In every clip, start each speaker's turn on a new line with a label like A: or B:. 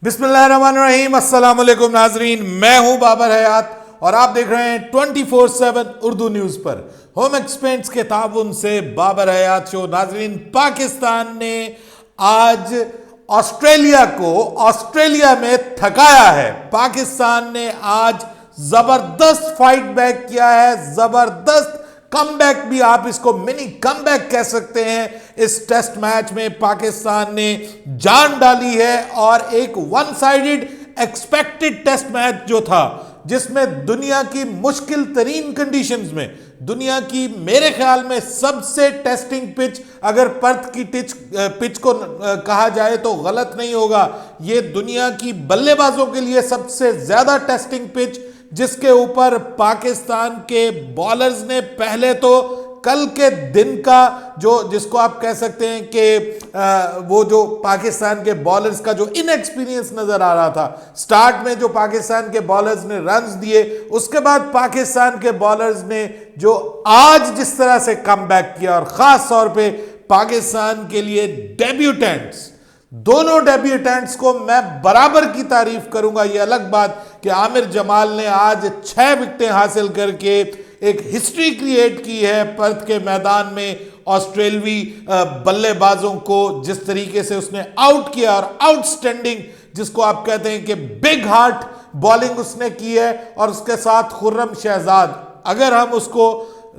A: बिस्मिल्लाहिर्रहमानिर्रहीम, अस्सलाम वालेकुम नाजरीन। मैं हूं बाबर हयात और आप देख रहे हैं 24/7 उर्दू न्यूज पर होम एक्सपेंट्स के ताउन से बाबर हयात शो। नाजरीन, पाकिस्तान ने आज ऑस्ट्रेलिया को ऑस्ट्रेलिया में थकाया है। पाकिस्तान ने आज जबरदस्त फाइट बैक किया है, जबरदस्त कमबैक भी आप इसको मिनी कमबैक कह सकते हैं। इस टेस्ट मैच में पाकिस्तान ने जान डाली है और एक one sided expected test match जो था, जिसमें दुनिया की मुश्किल तरीन कंडीशंस में, दुनिया की मेरे ख्याल में सबसे टेस्टिंग पिच, अगर पर्थ की पिच को कहा जाए तो गलत नहीं होगा, यह दुनिया की बल्लेबाजों के लिए सबसे ज्यादा टेस्टिंग पिच, जिसके ऊपर पाकिस्तान के बॉलर्स ने पहले तो कल के दिन का जो जिसको आप कह सकते हैं कि वो जो पाकिस्तान के बॉलर्स का जो इनएक्सपीरियंस नजर आ रहा था, स्टार्ट में जो पाकिस्तान के बॉलर्स ने रन्स दिए, उसके बाद पाकिस्तान के बॉलर्स ने जो आज जिस तरह से कमबैक किया, और खास तौर पे पाकिस्तान के लिए डेब्यूटेंट्स, दोनों डेब्यूटेंट्स को मैं बराबर की तारीफ करूंगा। यह अलग बात कि आमिर जमाल ने आज 6 विकेटें हासिल करके एक हिस्ट्री क्रिएट की है पर्थ के मैदान में। ऑस्ट्रेलवी बल्लेबाजों को जिस तरीके से उसने आउट किया, और आउटस्टैंडिंग जिसको आप कहते हैं कि बिग हार्ट बॉलिंग उसने की है, और उसके साथ खुर्रम शहजाद, अगर हम उसको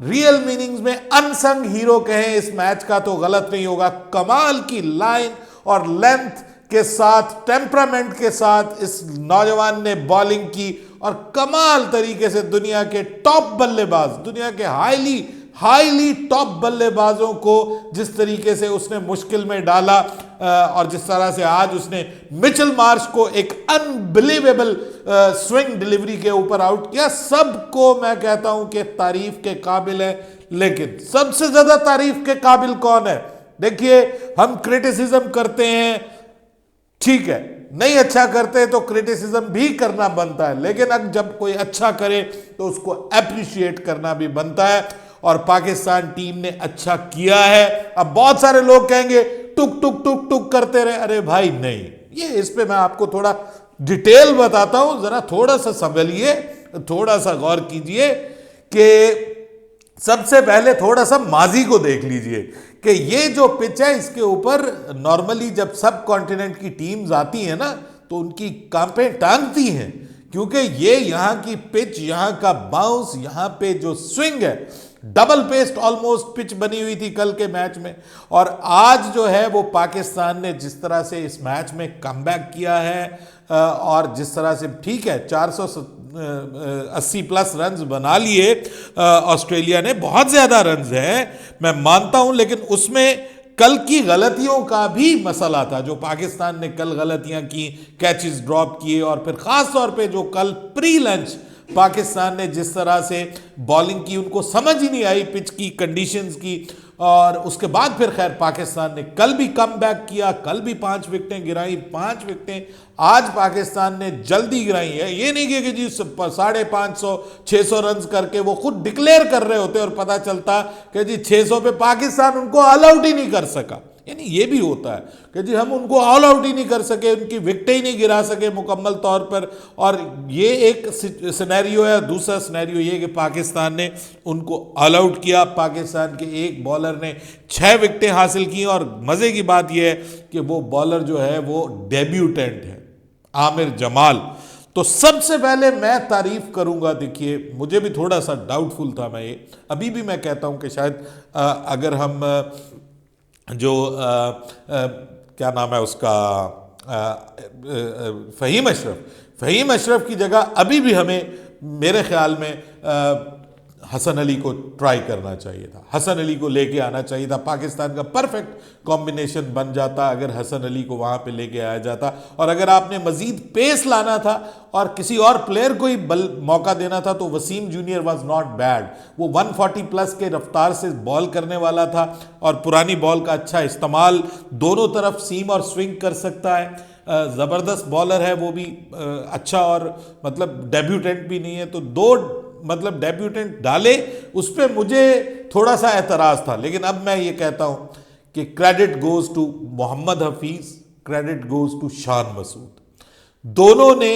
A: रियल मीनिंग्स में अनसंग हीरो कहें इस मैच का तो गलत नहीं होगा। कमाल की लाइन और लेंथ के साथ, टेम्परामेंट के साथ इस नौजवान ने बॉलिंग की, और कमाल तरीके से दुनिया के टॉप बल्लेबाज, दुनिया के हाईली टॉप बल्लेबाजों को जिस तरीके से उसने मुश्किल में डाला, और जिस तरह से आज उसने मिचेल मार्श को एक अनबिलीवेबल स्विंग डिलीवरी के ऊपर आउट किया, सबको मैं कहता हूं कि तारीफ के काबिल है। लेकिन सबसे ज्यादा तारीफ के काबिल कौन है? देखिए, हम क्रिटिसिज्म करते हैं, ठीक है, नहीं अच्छा करते तो क्रिटिसिज्म भी करना बनता है, लेकिन अब जब कोई अच्छा करे तो उसको अप्रिशिएट करना भी बनता है, और पाकिस्तान टीम ने अच्छा किया है। अब बहुत सारे लोग कहेंगे टुक टुक टुक टुक करते रहे, अरे भाई नहीं, ये इस पे मैं आपको थोड़ा डिटेल बताता हूं, जरा थोड़ा सा संभलिए, थोड़ा सा गौर कीजिए कि सबसे पहले थोड़ा सा माजी को देख लीजिए कि ये जो पिच है, इसके ऊपर नॉर्मली जब सब कॉन्टिनेंट की टीम्स आती हैं ना, तो उनकी कांपें टांगती हैं, क्योंकि ये यहाँ की पिच, यहाँ का बाउंस, यहाँ पे जो स्विंग है, डबल पेस्ट ऑलमोस्ट पिच बनी हुई थी कल के मैच में। और आज जो है वो पाकिस्तान ने जिस तरह से इस मैच में कमबैक किया है, और जिस तरह से, ठीक है, 480 प्लस रन्स बना लिए ऑस्ट्रेलिया ने, बहुत ज्यादा रन्स हैं मैं मानता हूं, लेकिन उसमें कल की गलतियों का भी मसला था। जो पाकिस्तान ने कल गलतियां की, कैचेस ड्रॉप किए, और फिर खास तौर पे जो कल प्री लंच पाकिस्तान ने जिस तरह से बॉलिंग की, उनको समझ ही नहीं आई पिच की कंडीशंस की, और उसके बाद फिर खैर पाकिस्तान ने कल भी कम बैक किया, कल भी 5 विकेटें गिराई, 5 विकेटें आज पाकिस्तान ने जल्दी गिराई है। ये नहीं कि जी 550 600 रन करके वो खुद डिक्लेयर कर रहे होते और पता चलता कि जी 600 पे पाकिस्तान उनको ऑल आउट ही नहीं कर सका, यानी ये भी होता है कि जी हम उनको ऑल आउट ही नहीं कर सके, उनकी विकेटें ही नहीं गिरा सके मुकम्मल तौर पर। और ये एक सिनेरियो है। दूसरा सिनेरियो ये कि पाकिस्तान ने उनको ऑल आउट किया, पाकिस्तान के एक बॉलर ने 6 विकेटें हासिल की, और मज़े की बात यह है कि वो बॉलर जो है वो डेब्यूटेंट है, आमिर जमाल। तो सबसे पहले मैं तारीफ करूंगा, देखिए मुझे भी थोड़ा सा डाउटफुल था, मैं ये अभी भी मैं कहता हूं कि शायद अगर हम जो क्या नाम है उसका, फ़हीम अशरफ की जगह अभी भी हमें, मेरे ख्याल में हसन अली को ट्राई करना चाहिए था, हसन अली को लेके आना चाहिए था। पाकिस्तान का परफेक्ट कॉम्बिनेशन बन जाता अगर हसन अली को वहाँ पे लेके आया जाता, और अगर आपने मजीद पेस लाना था और किसी और प्लेयर को ही मौका देना था तो Wasim junior was not bad. वो 140 प्लस के रफ्तार से बॉल करने वाला था, और पुरानी बॉल का अच्छा इस्तेमाल, दोनों तरफ सीम और स्विंग कर सकता है, ज़बरदस्त बॉलर है वो भी अच्छा, और मतलब डेब्यूटेंट भी नहीं है, तो 2 मतलब डेब्यूटेंट डाले, उस पर मुझे थोड़ा सा एतराज़ था। लेकिन अब मैं ये कहता हूँ कि credit goes to Mohammad Hafeez, credit goes to Shan Masood. दोनों ने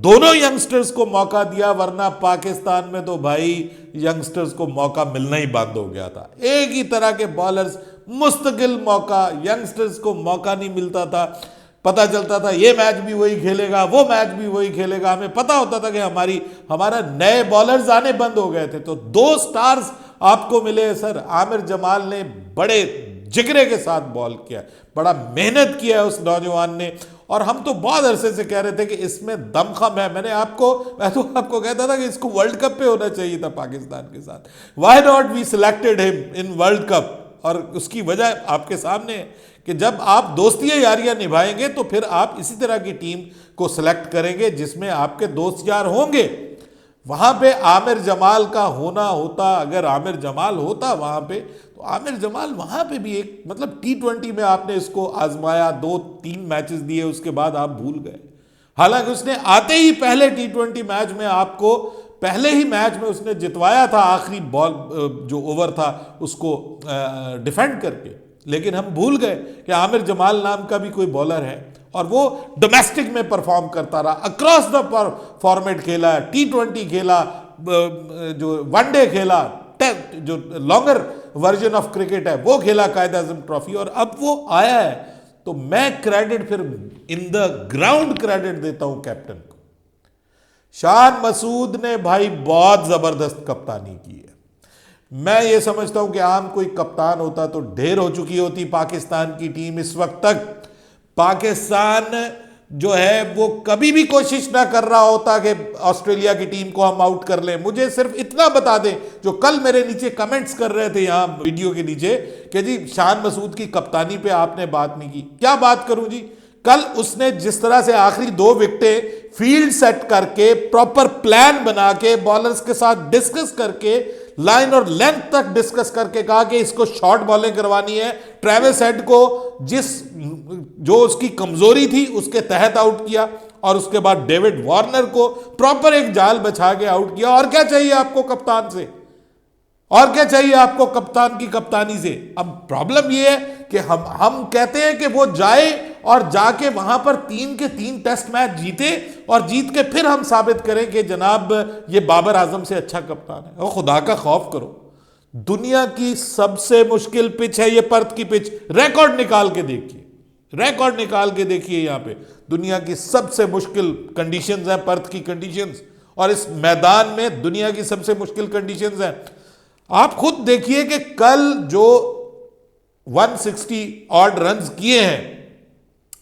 A: दोनों यंगस्टर्स को मौका दिया, वरना पाकिस्तान में तो भाई यंगस्टर्स को मौका मिलना ही बंद हो गया था। एक ही तरह के बॉलर्स, मुस्तकिल मौका, यंगस्टर्स को मौका नहीं मिलता था। पता चलता था ये मैच भी वही खेलेगा, वो मैच भी वही खेलेगा, हमें पता होता था कि हमारा नए बॉलर्स आने बंद हो गए थे। तो 2 स्टार्स आपको मिले सर। आमिर जमाल ने बड़े जिगरे के साथ बॉल किया, बड़ा मेहनत किया है उस नौजवान ने, और हम तो बहुत अरसे से कह रहे थे कि इसमें दमखम है। मैं तो आपको कहता था कि इसको वर्ल्ड कप पे होना चाहिए था पाकिस्तान के साथ। Why not we selected him in world cup? और उसकी वजह आपके सामने है कि जब आप दोस्तियां यारियां निभाएंगे तो फिर आप इसी तरह की टीम को सिलेक्ट करेंगे जिसमें आपके दोस्त यार होंगे। वहां पे आमिर जमाल का होना होता, अगर आमिर जमाल होता वहां पे, तो आमिर जमाल वहां पे भी एक मतलब T20 में आपने इसको आजमाया, 2-3 मैचेस दिए, उसके बाद आप भूल गए। हालांकि उसने आते ही पहले T20 मैच में आपको, पहले ही मैच में उसने जितवाया था, आखिरी बॉल जो ओवर था उसको डिफेंड करके। लेकिन हम भूल गए कि आमिर जमाल नाम का भी कोई बॉलर है, और वो डोमेस्टिक में परफॉर्म करता रहा, अक्रॉस द फॉर्मेट खेला, T20 खेला, जो वनडे खेला, जो लॉन्गर वर्जन ऑफ क्रिकेट है वो खेला, कायद आजम ट्रॉफी, और अब वो आया है। तो मैं क्रेडिट फिर इन द ग्राउंड क्रेडिट देता हूं कैप्टन को। शान मसूद ने भाई बहुत जबरदस्त कप्तानी की है। मैं ये समझता हूं कि आम कोई कप्तान होता तो ढेर हो चुकी होती पाकिस्तान की टीम इस वक्त तक। पाकिस्तान जो है वो कभी भी कोशिश ना कर रहा होता कि ऑस्ट्रेलिया की टीम को हम आउट कर लें। मुझे सिर्फ इतना बता दें, जो कल मेरे नीचे कमेंट्स कर रहे थे यहां वीडियो के नीचे कि जी शान मसूद की कप्तानी पे आपने बात नहीं की। क्या बात करूं जी, कल उसने जिस तरह से आखिरी 2 विकेटें फील्ड सेट करके, प्रॉपर प्लान बना के, बॉलर्स के साथ डिस्कस करके, लाइन और लेंथ तक डिस्कस करके कहा कि इसको शॉर्ट बॉलिंग करवानी है, ट्रेविस हेड को जो उसकी कमजोरी थी उसके तहत आउट किया, और उसके बाद डेविड वार्नर को प्रॉपर एक जाल बचा के आउट किया। और क्या चाहिए आपको कप्तान से? और क्या चाहिए आपको कप्तान की कप्तानी से? अब प्रॉब्लम यह है कि हम कहते हैं कि वो जाए और जाके वहां पर 3 के 3 टेस्ट मैच जीते, और जीत के फिर हम साबित करें कि जनाब ये बाबर आजम से अच्छा कप्तान है। और खुदा का खौफ करो, दुनिया की सबसे मुश्किल पिच है ये पर्थ की पिच। रिकॉर्ड निकाल के देखिए, रिकॉर्ड निकाल के देखिए, यहां पे दुनिया की सबसे मुश्किल कंडीशंस हैं पर्थ की कंडीशंस, और इस मैदान में दुनिया की सबसे मुश्किल कंडीशंस हैं। आप खुद देखिए कि कल जो 160 ऑड रन्स किए हैं,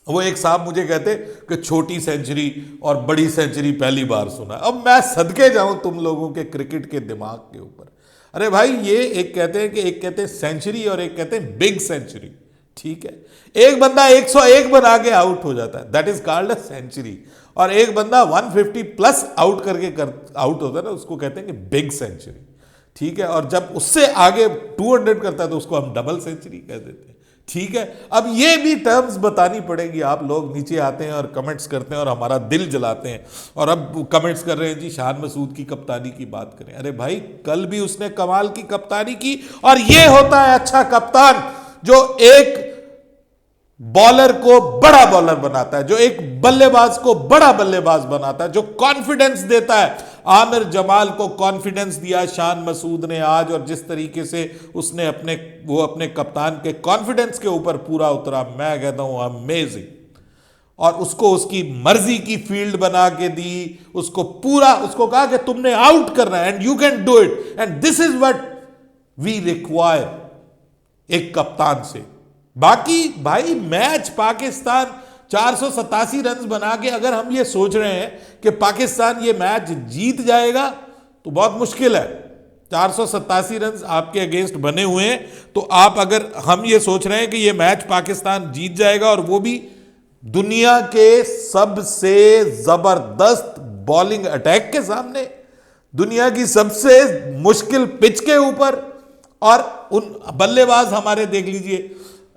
A: वो एक साहब मुझे कहते कि छोटी सेंचुरी और बड़ी सेंचुरी पहली बार सुना। अब मैं सदके जाऊं तुम लोगों के क्रिकेट के दिमाग के ऊपर। अरे भाई, ये एक कहते हैं सेंचुरी और एक कहते हैं बिग सेंचुरी। ठीक है, एक बंदा 101 बना के आउट हो जाता है, that is called a century, और एक बंदा 150 प्लस आउट आउट होता है ना, उसको कहते हैं कि बिग सेंचुरी। ठीक है, और जब उससे आगे 200 करता है तो उसको हम डबल सेंचुरी कह देते हैं। ठीक है, अब ये भी टर्म्स बतानी पड़ेगी। आप लोग नीचे आते हैं और कमेंट्स करते हैं और हमारा दिल जलाते हैं, और अब कमेंट्स कर रहे हैं जी शान मसूद की कप्तानी की बात करें। अरे भाई, कल भी उसने कमाल की कप्तानी की, और ये होता है अच्छा कप्तान, जो एक बॉलर को बड़ा बॉलर बनाता है, जो एक बल्लेबाज को बड़ा बल्लेबाज बनाता है, जो कॉन्फिडेंस देता है। आमिर जमाल को कॉन्फिडेंस दिया शान मसूद ने आज, और जिस तरीके से उसने अपने कप्तान के कॉन्फिडेंस के ऊपर पूरा उतरा, मैं कहता हूं अमेजिंग। और उसको उसकी मर्जी की फील्ड बना के दी, उसको कहा कि तुमने आउट करना है, and you can do it, and this is what we require एक कप्तान से। बाकी भाई, मैच पाकिस्तान 487 रन बना के, अगर हम ये सोच रहे हैं कि पाकिस्तान ये मैच जीत जाएगा, तो बहुत मुश्किल है। 487 रन आपके अगेंस्ट बने हुए हैं, तो अगर हम ये सोच रहे हैं कि ये मैच पाकिस्तान जीत जाएगा, और वो भी दुनिया के सबसे जबरदस्त बॉलिंग अटैक के सामने, दुनिया की सबसे मुश्किल पिच के ऊपर, और उन बल्लेबाज हमारे देख लीजिए,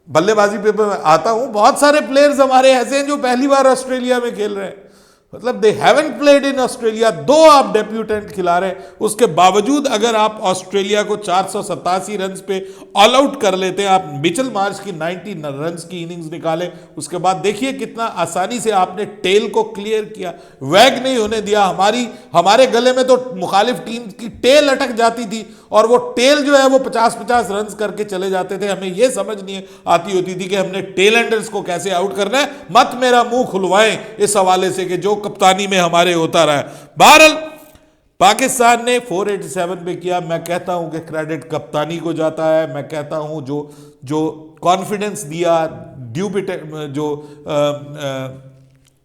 A: बल्लेबाजी पे मैं आता हूं, बहुत सारे प्लेयर्स हमारे ऐसे हैं जो पहली बार ऑस्ट्रेलिया में खेल रहे हैं। मतलब they haven't played in Australia, दो आप डेब्यूटेंट खिला रहे हैं, उसके बावजूद अगर आप ऑस्ट्रेलिया को 487 रन पे ऑल आउट कर लेते हैं, आप मिचेल मार्श की 90 रन की इनिंग्स निकाले, उसके बाद देखिए कितना आसानी से आपने टेल को क्लियर किया, वैग नहीं होने दिया। हमारे गले में तो मुखालिफ टीम की टेल अटक जाती थी और वो टेल जो है वो 50-50 रन करके चले जाते थे। हमें ये समझ नहीं आती होती थी कि हमने टेल एंडर्स को कैसे आउट करना है। मत मेरा मुंह खुलवाएं इस हवाले से कि जो कप्तानी में हमारे होता रहा है। बहरहाल पाकिस्तान ने 487 पे किया। मैं कहता हूं कि क्रेडिट कप्तानी को जाता है। मैं कहता हूं जो कॉन्फिडेंस दिया जो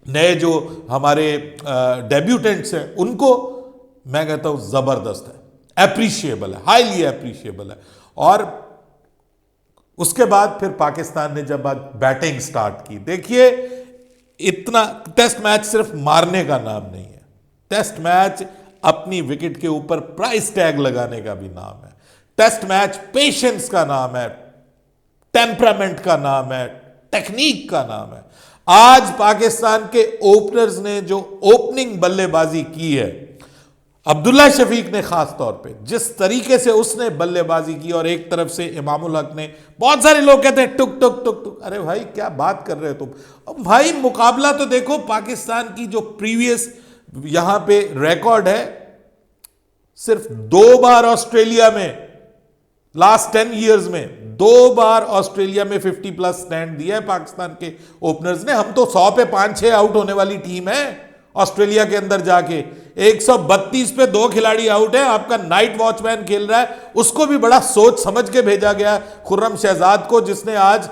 A: नए जो हमारे डेब्यूटेंट्स हैं उनको, मैं कहता हूं जबरदस्त है, एप्रिशिएबल है, हाईली एप्रिशिएबल है। और उसके बाद फिर पाकिस्तान ने जब बैटिंग स्टार्ट की, देखिए इतना टेस्ट मैच सिर्फ मारने का नाम नहीं है, टेस्ट मैच अपनी विकेट के ऊपर प्राइस टैग लगाने का भी नाम है। टेस्ट मैच पेशेंस का नाम है, टेम्परामेंट का नाम है, टेक्निक का नाम है। आज पाकिस्तान के ओपनर्स ने जो ओपनिंग बल्लेबाजी की है, अब्दुल्ला शफीक ने खास तौर पे जिस तरीके से उसने बल्लेबाजी की, और एक तरफ से इमामुल हक ने, बहुत सारे लोग कहते हैं टुक टुक टुक टुक, अरे भाई क्या बात कर रहे हो तुम। अब भाई मुकाबला तो देखो, पाकिस्तान की जो प्रीवियस यहां पे रिकॉर्ड है, सिर्फ 2 बार ऑस्ट्रेलिया में लास्ट 10 इयर्स में 2 बार ऑस्ट्रेलिया में 50+ स्टैंड दिया है पाकिस्तान के ओपनर्स ने। हम तो 100 पे 5-6 आउट होने वाली टीम है ऑस्ट्रेलिया के अंदर जाके। 132 पे 2 खिलाड़ी आउट है, आपका नाइट वॉचमैन खेल रहा है, उसको भी बड़ा सोच समझ के भेजा गया खुर्रम शहजाद को, जिसने आज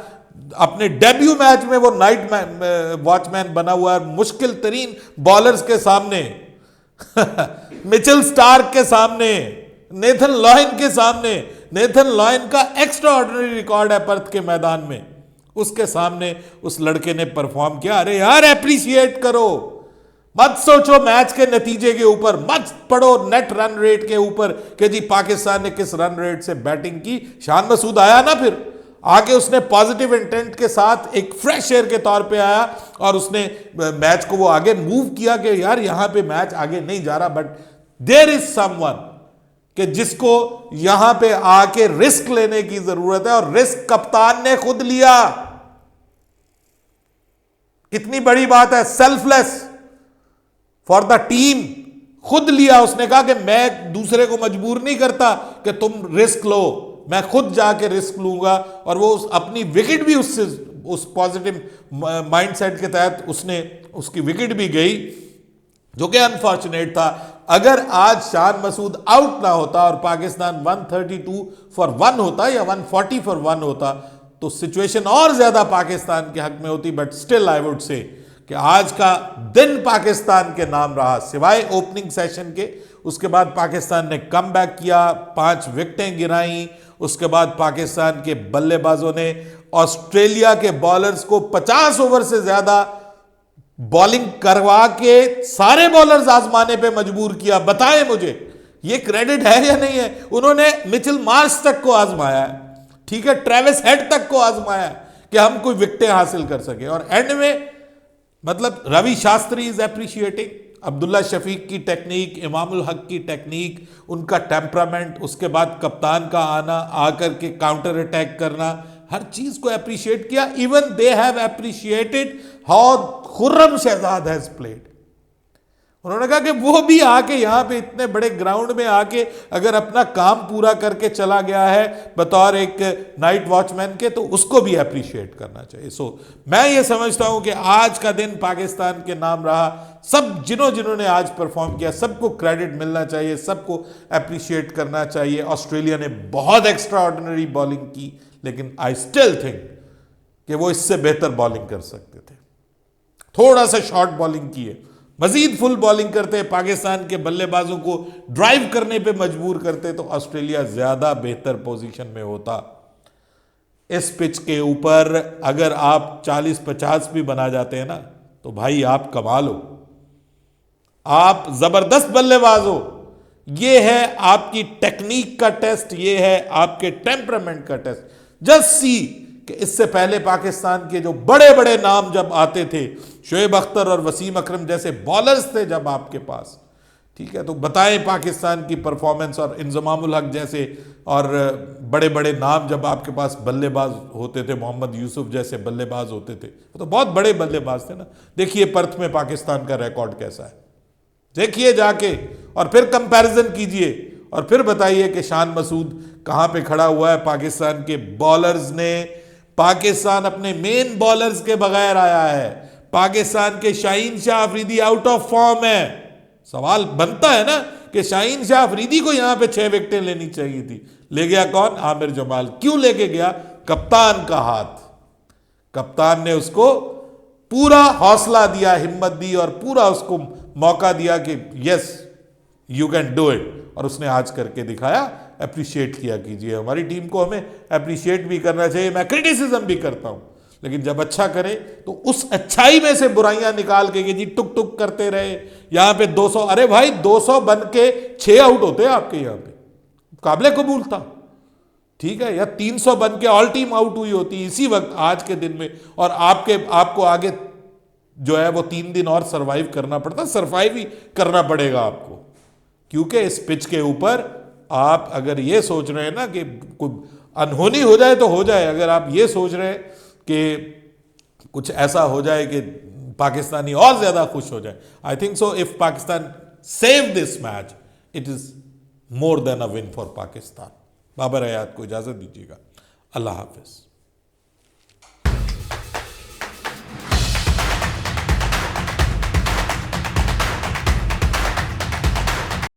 A: अपने डेब्यू मैच में वो नाइट वॉचमैन बना हुआ है मुश्किल तरीन बॉलर्स के सामने मिचेल स्टार्क के सामने, नेथन लॉयन के सामने। नेथन लॉयन का एक्स्ट्रा ऑर्डिनरी रिकॉर्ड है पर्थ के मैदान में, उसके सामने उस लड़के ने परफॉर्म किया। अरे यार एप्रिशिएट करो, मत सोचो मैच के नतीजे के ऊपर, मत पढ़ो नेट रन रेट के ऊपर कि जी पाकिस्तान ने किस रन रेट से बैटिंग की। शान मसूद आया ना, फिर आगे उसने पॉजिटिव इंटेंट के साथ एक फ्रेश एयर के तौर पे आया और उसने मैच को वो आगे मूव किया कि यार यहां पे मैच आगे नहीं जा रहा, बट देयर इज समवन कि जिसको यहां पे आके रिस्क लेने की जरूरत है, और रिस्क कप्तान ने खुद लिया। कितनी बड़ी बात है, सेल्फलेस फॉर द टीम, खुद लिया। उसने कहा कि मैं दूसरे को मजबूर नहीं करता कि तुम रिस्क लो, मैं खुद जाके रिस्क लूंगा। और वो अपनी विकेट भी उससे, उस पॉजिटिव माइंडसेट के तहत उसने उसकी विकेट भी गई, जो कि अनफॉर्चुनेट था। अगर आज शान मसूद आउट ना होता और पाकिस्तान 132 फॉर 1 होता या 140 फॉर 1 होता, तो सिचुएशन और ज्यादा पाकिस्तान के हक में होती। But still I would say कि आज का दिन पाकिस्तान के नाम रहा, सिवाय ओपनिंग सेशन के। उसके बाद पाकिस्तान ने कम बैक किया, 5 विकेटें गिराई। उसके बाद पाकिस्तान के बल्लेबाजों ने ऑस्ट्रेलिया के बॉलर्स को 50 ओवर से ज्यादा बॉलिंग करवा के सारे बॉलर्स आजमाने पे मजबूर किया। बताएं मुझे, ये क्रेडिट है या नहीं है? उन्होंने मिचेल मार्श तक को आजमाया है, ठीक है, ट्रेविस हेड तक को आजमाया है कि हम कोई विकेटें हासिल कर सके। और एंड में मतलब रवि शास्त्री इज एप्रिशिएटिंग अब्दुल्ला शफीक की टेक्निक, इमामुल हक की टेक्निक, उनका टेम्परामेंट, उसके बाद कप्तान का आना, आकर के काउंटर अटैक करना, हर चीज को अप्रिशिएट किया। Even they have appreciated how Khurram Shahzad has played. उन्होंने कहा कि वो भी आके यहां पे इतने बड़े ग्राउंड में आके अगर अपना काम पूरा करके चला गया है बतौर एक नाइट वॉचमैन के, तो उसको भी अप्रिशिएट करना चाहिए। सो मैं ये समझता हूं कि आज का दिन पाकिस्तान के नाम रहा। सब जिन्होंने आज परफॉर्म किया, सबको क्रेडिट मिलना चाहिए, सबको अप्रिशिएट करना चाहिए। ऑस्ट्रेलिया ने बहुत एक्स्ट्रा ऑर्डिनरी बॉलिंग की, लेकिन आई स्टिल थिंक कि वो इससे बेहतर बॉलिंग कर सकते थे। थोड़ा सा शॉर्ट बॉलिंग की है, मजीद फुल बॉलिंग करते, पाकिस्तान के बल्लेबाजों को ड्राइव करने पे मजबूर करते, तो ऑस्ट्रेलिया ज्यादा बेहतर पोजीशन में होता। इस पिच के ऊपर अगर आप 40-50 भी बना जाते हैं ना, तो भाई आप कमाल हो, आप जबरदस्त बल्लेबाज हो। ये है आपकी टेक्निक का टेस्ट, ये है आपके टेम्परामेंट का टेस्ट। जस्ट सी कि इससे पहले पाकिस्तान के जो बड़े बड़े नाम जब आते थे, शोएब अख्तर और वसीम अकरम जैसे बॉलर्स थे जब आपके पास, ठीक है, तो बताएं पाकिस्तान की परफॉर्मेंस, और इंजमामुल हक जैसे और बड़े बड़े नाम जब आपके पास बल्लेबाज होते थे, मोहम्मद यूसुफ जैसे बल्लेबाज होते थे, वो तो बहुत बड़े बल्लेबाज थे ना। देखिए पर्थ में पाकिस्तान का रिकॉर्ड कैसा है, देखिए जाके, और फिर कंपैरिजन कीजिए और फिर बताइए कि शान मसूद कहां पे खड़ा हुआ है। पाकिस्तान के बॉलर्स ने, पाकिस्तान अपने मेन बॉलर्स के बगैर आया है। पाकिस्तान के Shaheen Shah Afridi out of form है। सवाल बनता है ना कि शाहीन शाह अफरीदी को यहां पे 6 विकेटें लेनी चाहिए थी, ले गया कौन? आमिर जमाल। क्यों लेके गया? कप्तान का हाथ। कप्तान ने उसको पूरा हौसला दिया, हिम्मत दी और पूरा उसको मौका दिया कि yes you can do it, और उसने आज करके दिखाया। अप्रिशिएट किया कीजिए हमारी टीम को, हमें अप्रिशिएट भी करना चाहिए। मैं क्रिटिसिज्म भी करता हूं, लेकिन जब अच्छा करे तो उस अच्छाई में से बुराइयां निकाल के जी टुक टुक करते रहे। यहां पे 200, अरे भाई 200 बन के 6 आउट होते हैं आपके यहां पे, काबिले कबूल था, ठीक है, या 300 बन के ऑल टीम आउट हुई होती इसी वक्त आज के दिन में, और आपको आगे जो है वो 3 दिन और सरवाइव करना पड़ता, सरवाइव ही करना पड़ेगा आपको, क्योंकि इस पिच के ऊपर आप अगर ये सोच रहे हैं ना कि अनहोनी हो जाए तो हो जाए, अगर आप ये सोच रहे हैं कि कुछ ऐसा हो जाए कि पाकिस्तानी और ज्यादा खुश हो जाए, I think so if Pakistan save this match it is more than a win for Pakistan. Babar Hayat को इजाजत दीजिएगा, अल्लाह हाफिज।